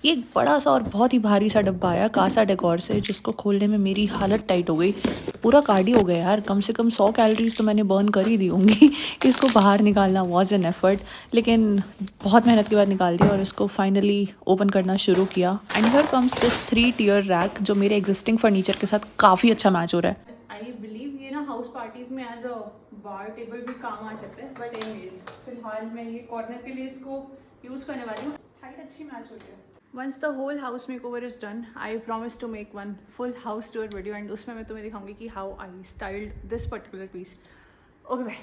ये एक बड़ा सा और बहुत ही भारी सा डब्बा आया कासा डेकोर से, जिसको खोलने में मेरी हालत टाइट हो गई। पूरा कार्डियो हो गया यार, कम से कम 100 कैलोरीज तो मैंने बर्न कर ही दी होंगी। इसको बाहर निकालना वॉज एन एफर्ट, लेकिन बहुत मेहनत के बाद निकाल दिया और इसको फाइनली ओपन करना शुरू किया। And here comes this 3 tier rack जो मेरे एग्जिस्टिंग फर्नीचर के साथ काफ़ी अच्छा मैच हो रहा है। आई बिलीव ये ना हाउस पार्टीज में एज अ बार टेबल भी काम आ सकता है, बट एनीवेज फिलहाल मैं ये कॉर्नर के लिए इसको यूज़ करने वाली हूँ। हाइट अच्छी मैच होती है। Once the whole house makeover is done, I promise to make one full house tour video and उसमें मैं तुम्हें दिखाऊंगी कि how I styled this particular piece. Okay bye.